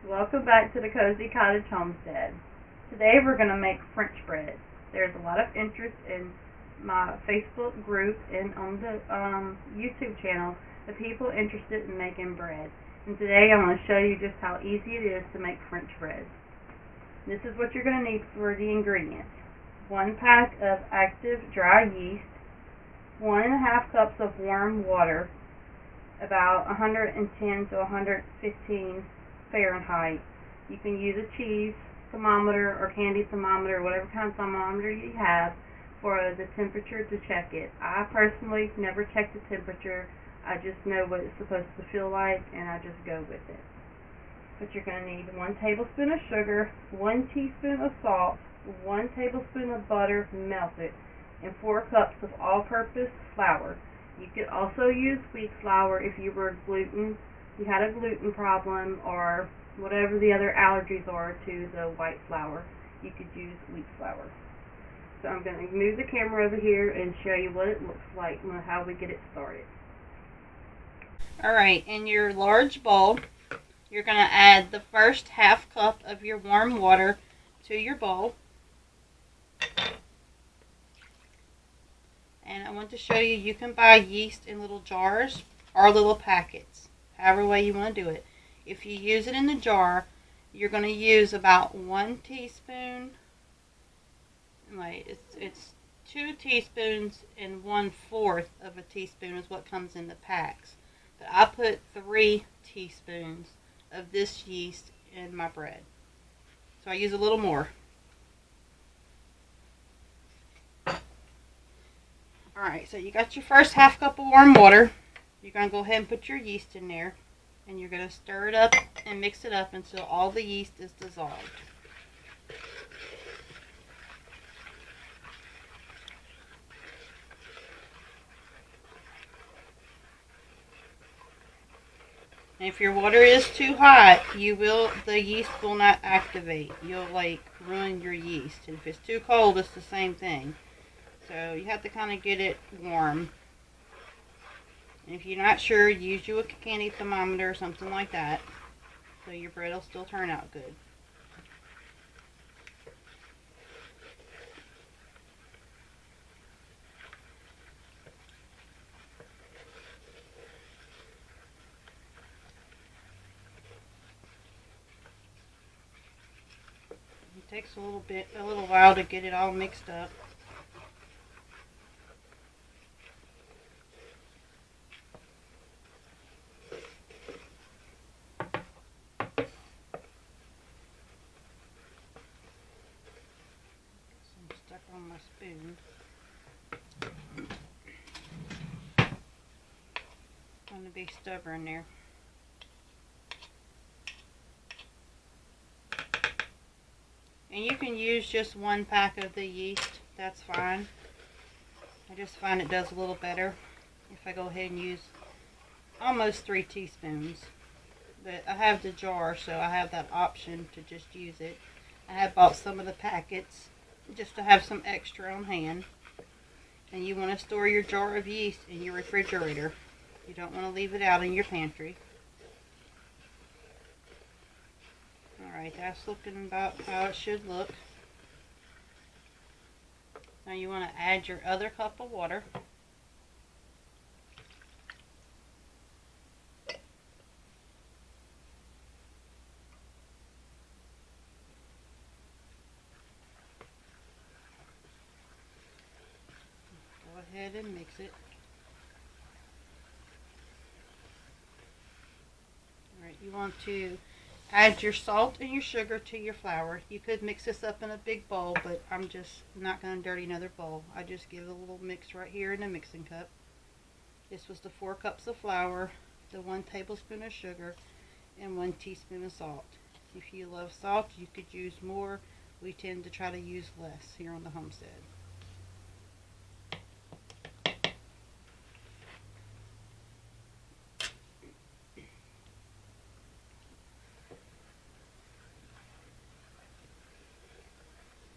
Welcome back to the Cozy Cottage Homestead. Today we're going to make French bread. There's a lot of interest in my Facebook group and on the YouTube channel of people interested in making bread. And today I'm going to show you just how easy it is to make French bread. This is what you're going to need for the ingredients. 1 pack of active dry yeast, 1.5 cups of warm water, about 110 to 115 Fahrenheit. You can use a cheese thermometer or candy thermometer, whatever kind of thermometer you have for the temperature to check it. I personally never check the temperature. I just know what it's supposed to feel like and I just go with it. But you're going to need 1 tablespoon of sugar, 1 teaspoon of salt, 1 tablespoon of butter melted, and 4 cups of all-purpose flour. You could also use wheat flour if you had a gluten problem or whatever the other allergies are to the white flour. You could use wheat flour. So I'm going to move the camera over here and show you what it looks like and how we get it started. Alright, in your large bowl, you're going to add the first half cup of your warm water to your bowl. And I want to show you, you can buy yeast in little jars or little packets, however way you want to do it. If you use it in the jar, you're going to use about 1 teaspoon. Wait, it's 2 teaspoons and 1/4 of a teaspoon is what comes in the packs. But I put 3 teaspoons of this yeast in my bread, so I use a little more. Alright, so you got your first half cup of warm water. You're going to go ahead and put your yeast in there. And you're going to stir it up and mix it up until all the yeast is dissolved. And if your water is too hot, the yeast will not activate. You'll ruin your yeast. And if it's too cold, it's the same thing. So you have to kind of get it warm. And if you're not sure, use you a candy thermometer or something like that, so your bread will still turn out good. It takes a little while to get it all mixed up. Stuck on my spoon. I'm going to be stubborn there. And you can use just 1 pack of the yeast, that's fine. I just find it does a little better if I go ahead and use almost 3 teaspoons. But I have the jar, so I have that option to just use it. I have bought some of the packets just to have some extra on hand. And you want to store your jar of yeast in your refrigerator. You don't want to leave it out in your pantry. Alright, that's looking about how it should look. Now you want to add your other cup of water. Go ahead and mix it. Alright, you want to add your salt and your sugar to your flour. You could mix this up in a big bowl, but I'm just not going to dirty another bowl. I just give it a little mix right here in a mixing cup. This was the 4 cups of flour, the 1 tablespoon of sugar, and 1 teaspoon of salt. If you love salt, you could use more. We tend to try to use less here on the homestead.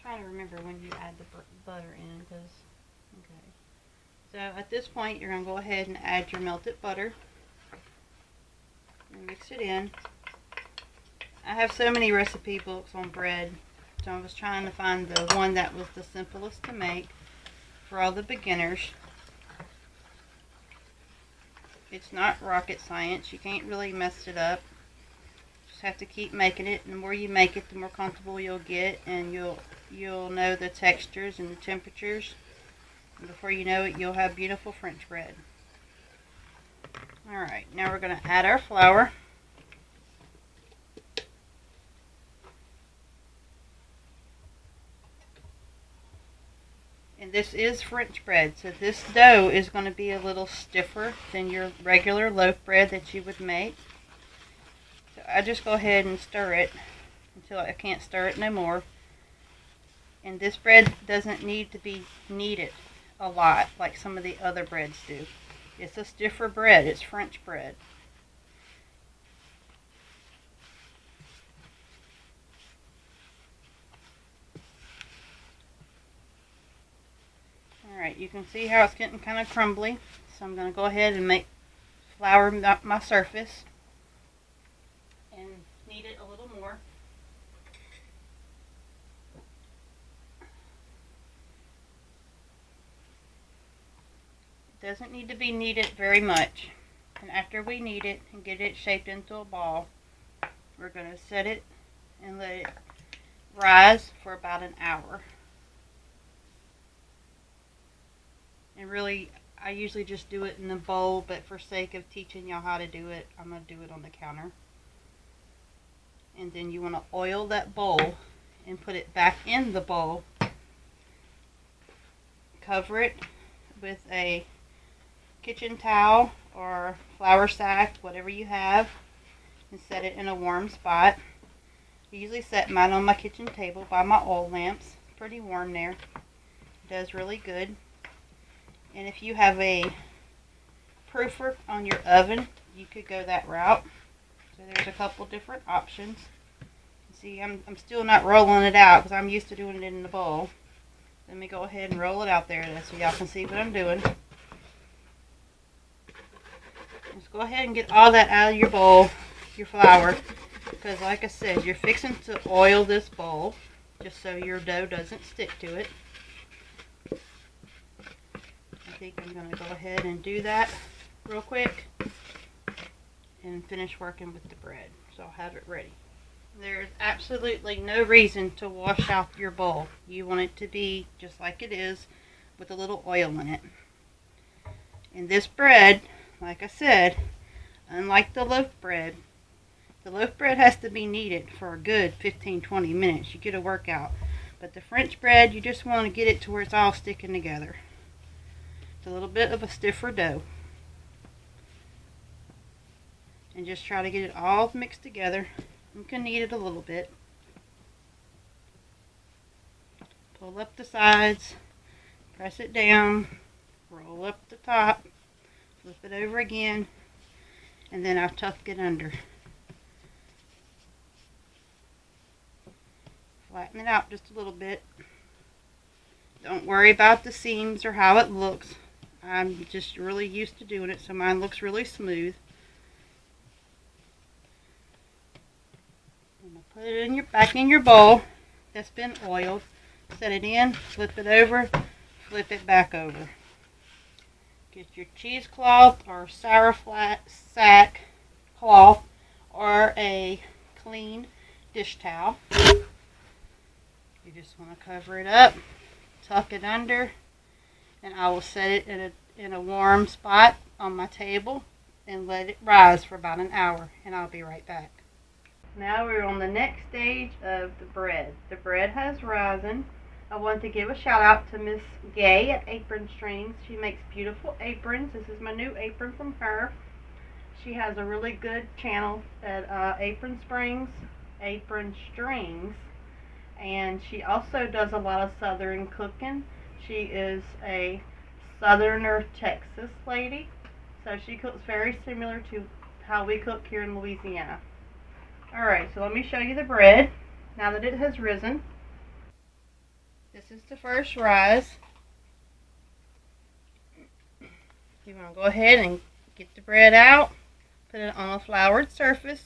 Trying to remember when you add the butter in, because okay. So at this point, you're going to go ahead and add your melted butter and mix it in. I have so many recipe books on bread, so I was trying to find the one that was the simplest to make for all the beginners. It's not rocket science. You can't really mess it up. Just have to keep making it. And the more you make it, the more comfortable you'll get, and you'll know the textures and the temperatures. And before you know it, you'll have beautiful French bread. Alright, now we're going to add our flour. And this is French bread, so this dough is going to be a little stiffer than your regular loaf bread that you would make. So I just go ahead and stir it until I can't stir it no more. And this bread doesn't need to be kneaded a lot like some of the other breads do. It's a stiffer bread. It's French bread. Alright, you can see how it's getting kind of crumbly. So I'm going to go ahead and flour my surface and knead it a little more. It doesn't need to be kneaded very much. And after we knead it and get it shaped into a ball, we're going to set it and let it rise for about an hour. And really, I usually just do it in the bowl, but for sake of teaching y'all how to do it, I'm going to do it on the counter. And then you want to oil that bowl and put it back in the bowl. Cover it with a kitchen towel or flour sack, whatever you have, and set it in a warm spot. I usually set mine on my kitchen table by my oil lamps. It's pretty warm there. It does really good. And if you have a proofer on your oven, you could go that route. So there's a couple different options. See, I'm still not rolling it out because I'm used to doing it in the bowl. Let me go ahead and roll it out there so y'all can see what I'm doing. Just go ahead and get all that out of your bowl, your flour, because like I said, you're fixing to oil this bowl just so your dough doesn't stick to it. I think I'm going to go ahead and do that real quick and finish working with the bread, so I'll have it ready. There's absolutely no reason to wash out your bowl. You want it to be just like it is with a little oil in it. And this bread, like I said, unlike the loaf bread has to be kneaded for a good 15-20 minutes. You get a workout. But the French bread, you just want to get it to where it's all sticking together. It's a little bit of a stiffer dough. And just try to get it all mixed together. You can knead it a little bit. Pull up the sides, press it down, roll up the top, flip it over again, and then I'll tuck it under. Flatten it out just a little bit. Don't worry about the seams or how it looks. I'm just really used to doing it, so mine looks really smooth. Put it in back in your bowl that's been oiled. Set it in, flip it over, flip it back over. Get your cheesecloth or sour sack cloth or a clean dish towel. You just want to cover it up, tuck it under, and I will set it in a warm spot on my table and let it rise for about an hour, and I'll be right back. Now we're on the next stage of the bread. The bread has risen. I want to give a shout out to Miss Gay at Apron Strings. She makes beautiful aprons. This is my new apron from her. She has a really good channel at Apron Strings, and she also does a lot of southern cooking. She is a southerner Texas lady, so she cooks very similar to how we cook here in Louisiana. Alright, so let me show you the bread now that it has risen. This is the first rise. You want to go ahead and get the bread out, put it on a floured surface,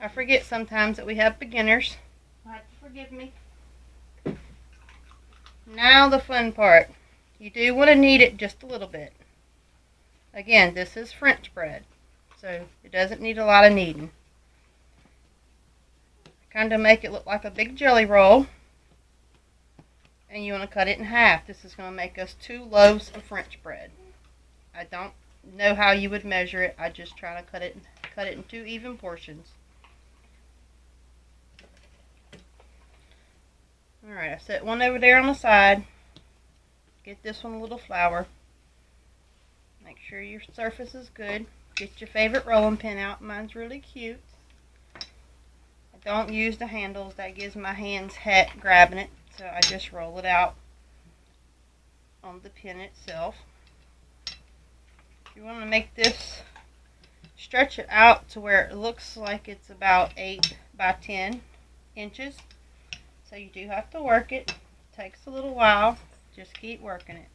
I forget sometimes that we have beginners. You'll have to forgive me. Now the fun part. You do want to knead it just a little bit. Again, this is French bread, so it doesn't need a lot of kneading. Kind of make it look like a big jelly roll, and you want to cut it in half. This is going to make us 2 loaves of French bread. I don't know how you would measure it. I just try to cut it in 2 even portions. Alright, I set one over there on the side. Get this one a little flour. Make sure your surface is good. Get your favorite rolling pin out. Mine's really cute. I don't use the handles. That gives my hands heck grabbing it. So I just roll it out on the pin itself. You want to make this, stretch it out to where it looks like it's about 8 by 10 inches. So you do have to work it. It takes a little while. Just keep working it.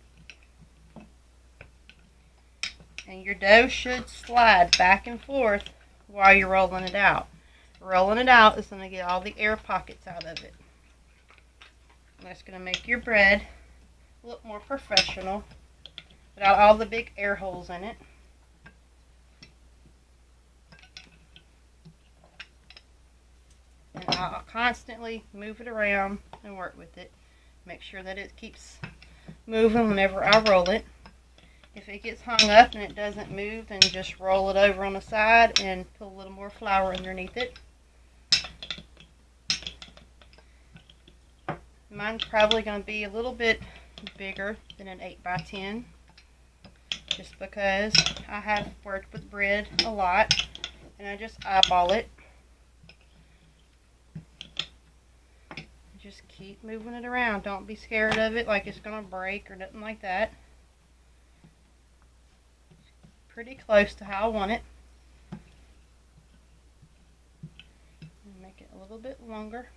And your dough should slide back and forth while you're rolling it out. Rolling it out is going to get all the air pockets out of it. And that's going to make your bread look more professional without all the big air holes in it. And I'll constantly move it around and work with it. Make sure that it keeps moving whenever I roll it. If it gets hung up and it doesn't move, then just roll it over on the side and put a little more flour underneath it. Mine's probably going to be a little bit bigger than an 8 by 10, just because I have worked with bread a lot and I just eyeball it. Just keep moving it around. Don't be scared of it like it's going to break or nothing like that. Pretty close to how I want it. Make it a little bit longer.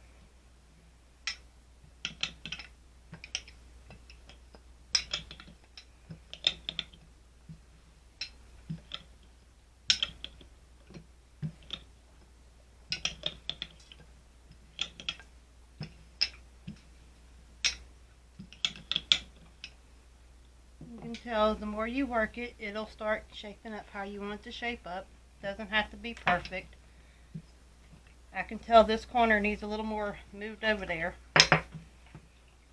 You can tell the more you work it, it'll start shaping up how you want it to shape up. Doesn't have to be perfect. I can tell this corner needs a little more moved over there. So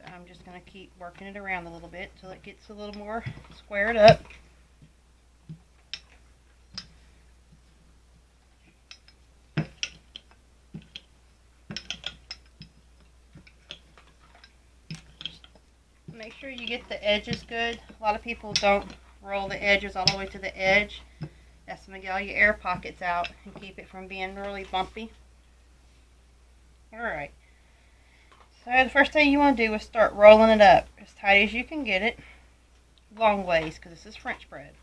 I'm just going to keep working it around a little bit till it gets a little more squared up. Make sure you get the edges good. A lot of people don't roll the edges all the way to the edge. That's going to get all your air pockets out and keep it from being really bumpy. Alright. So the first thing you want to do is start rolling it up as tight as you can get it. Long ways, because this is French bread.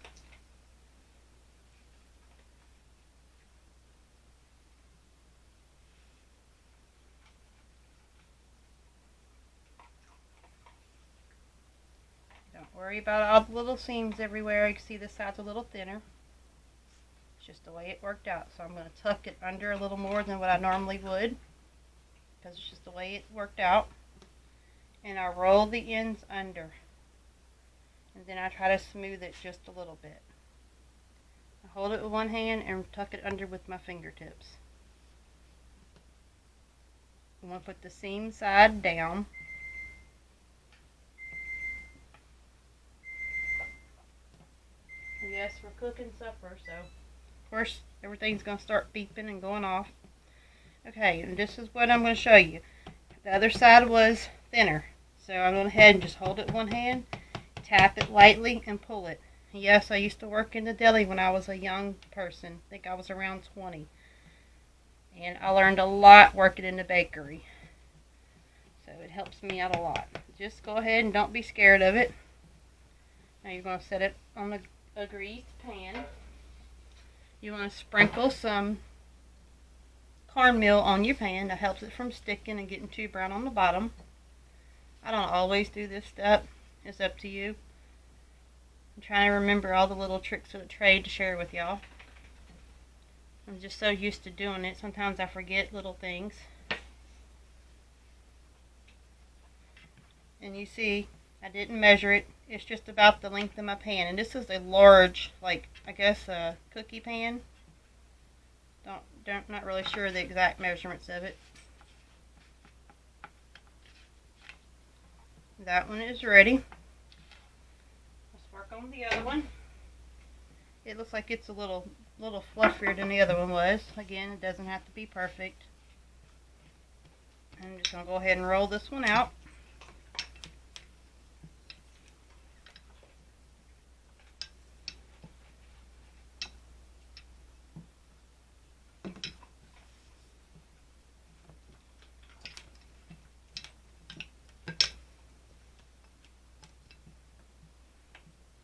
Don't worry about all the little seams everywhere. You can see this side's a little thinner. It's just the way it worked out. So I'm going to tuck it under a little more than what I normally would, because it's just the way it worked out. And I roll the ends under. And then I try to smooth it just a little bit. I hold it with one hand and tuck it under with my fingertips. I'm going to put the seam side down. Yes, we're cooking supper, so of course everything's going to start beeping and going off. Okay, and this is what I'm going to show you. The other side was thinner, so I'm going to go ahead and just hold it with one hand, tap it lightly, and pull it. Yes, I used to work in the deli when I was a young person. I think I was around 20. And I learned a lot working in the bakery. So it helps me out a lot. Just go ahead and don't be scared of it. Now you're going to set it on a greased pan. You want to sprinkle some cornmeal on your pan. That helps it from sticking and getting too brown on the bottom. I don't always do this step. It's up to you. I'm trying to remember all the little tricks of the trade to share with y'all. I'm just so used to doing it. Sometimes I forget little things. And you see, I didn't measure it. It's just about the length of my pan. And this is a large, like, I guess a cookie pan. Not really sure the exact measurements of it. That one is ready. Let's work on the other one. It looks like it's a little fluffier than the other one was. Again, it doesn't have to be perfect. I'm just going to go ahead and roll this one out.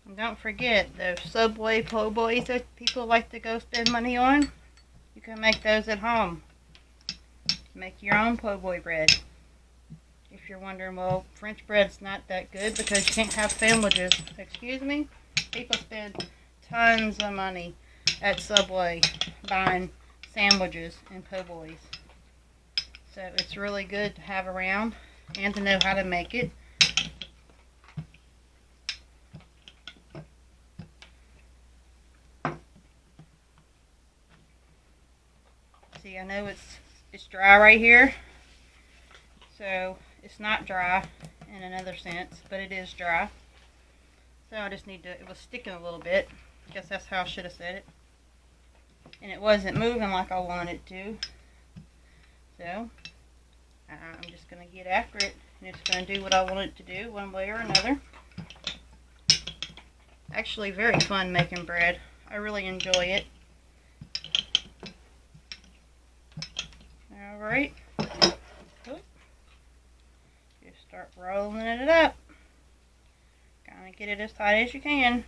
And don't forget those Subway PoBoys that people like to go spend money on. You can make those at home. Make your own PoBoy bread. If you're wondering, well, French bread's not that good because you can't have sandwiches. Excuse me? People spend tons of money at Subway buying sandwiches and PoBoys. So it's really good to have around and to know how to make it. See, I know it's dry right here. So it's not dry in another sense, but it is dry. So I just need to, it was sticking a little bit. I guess that's how I should have said it. And it wasn't moving like I wanted it to. So I'm just going to get after it, and it's going to do what I want it to do one way or another. Actually very fun making bread. I really enjoy it. Alright. Just start rolling it up. Kind of get it as tight as you can.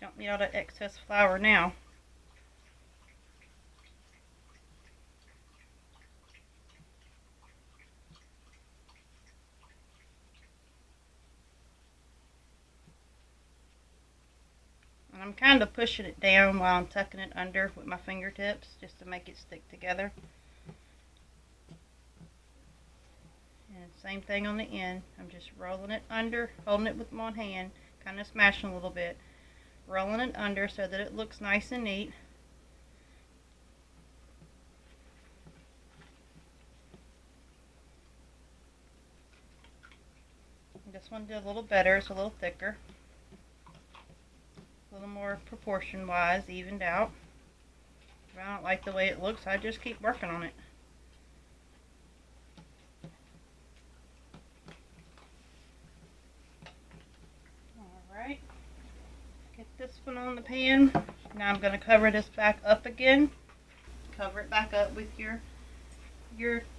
Don't need all that excess flour now. And I'm kind of pushing it down while I'm tucking it under with my fingertips just to make it stick together. And same thing on the end. I'm just rolling it under, holding it with one hand, kind of smashing a little bit. Rolling it under so that it looks nice and neat. And this one did a little better. It's a little thicker. A little more proportion-wise, evened out. If I don't like the way it looks, I just keep working on it. Alright. Get this one on the pan. Now I'm going to cover this back up again. Cover it back up with your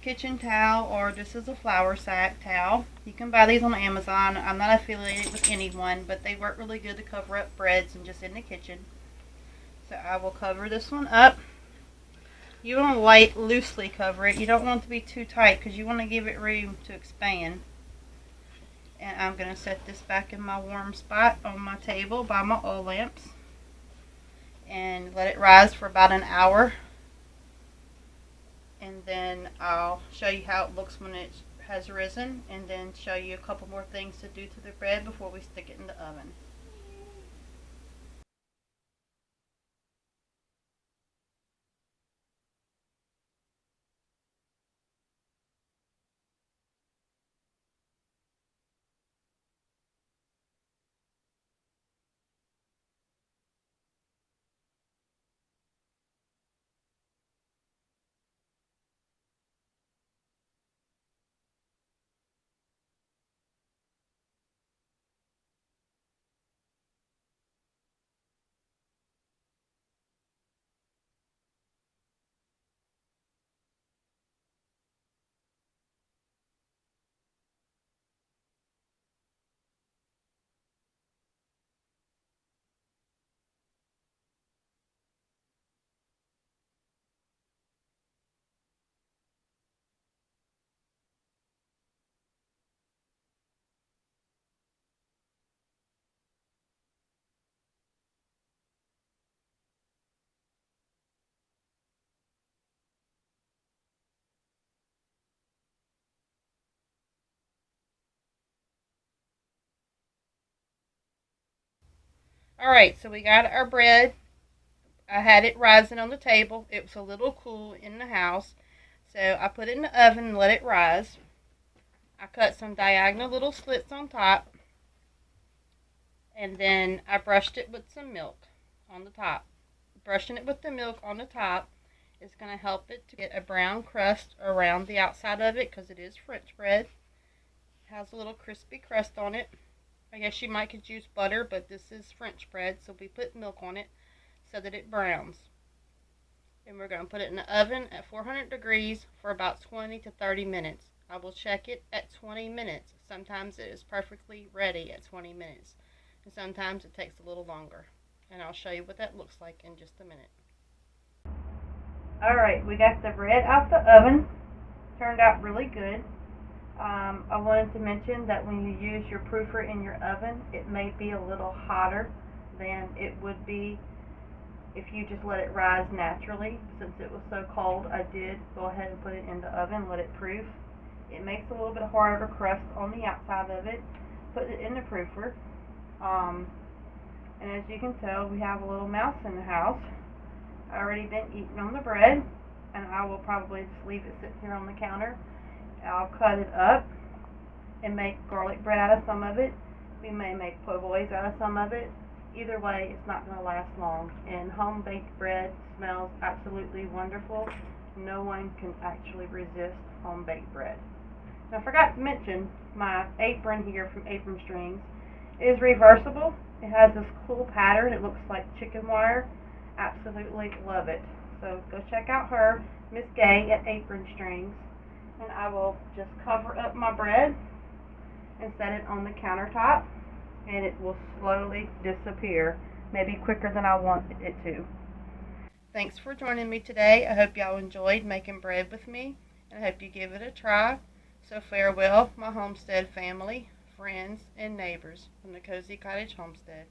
kitchen towel, or this is a flour sack towel. You can buy these on Amazon. I'm not affiliated with anyone, but they work really good to cover up breads and just in the kitchen. So I will cover this one up. You want to loosely cover it. You don't want it to be too tight because you want to give it room to expand. And I'm going to set this back in my warm spot on my table by my oil lamps and let it rise for about an hour. And then I'll show you how it looks when it has risen, and then show you a couple more things to do to the bread before we stick it in the oven. Alright, so we got our bread. I had it rising on the table. It was a little cool in the house, so I put it in the oven and let it rise. I cut some diagonal little slits on top, and then I brushed it with some milk on the top. Brushing it with the milk on the top is going to help it to get a brown crust around the outside of it because it is French bread. It has a little crispy crust on it. I guess you might could use butter, but this is French bread, so we put milk on it so that it browns. And we're going to put it in the oven at 400 degrees for about 20 to 30 minutes. I will check it at 20 minutes. Sometimes it is perfectly ready at 20 minutes, and sometimes it takes a little longer. And I'll show you what that looks like in just a minute. Alright, we got the bread out the oven. Turned out really good. I wanted to mention that when you use your proofer in your oven, it may be a little hotter than it would be if you just let it rise naturally. Since it was so cold, I did go ahead and put it in the oven, let it proof. It makes a little bit harder crust on the outside of it. Put it in the proofer. And as you can tell, we have a little mouse in the house. I already been eating on the bread, and I will probably just leave it sitting here on the counter. I'll cut it up and make garlic bread out of some of it. We may make PoBoys out of some of it. Either way, it's not going to last long. And home-baked bread smells absolutely wonderful. No one can actually resist home-baked bread. Now, I forgot to mention, my apron here from Apron Strings is reversible. It has this cool pattern. It looks like chicken wire. Absolutely love it. So go check out her, Miss Gay at Apron Strings. And I will just cover up my bread and set it on the countertop, and it will slowly disappear, maybe quicker than I want it to. Thanks for joining me today. I hope y'all enjoyed making bread with me, and I hope you give it a try. So farewell, my homestead family, friends, and neighbors from the Cozy Cottage Homestead.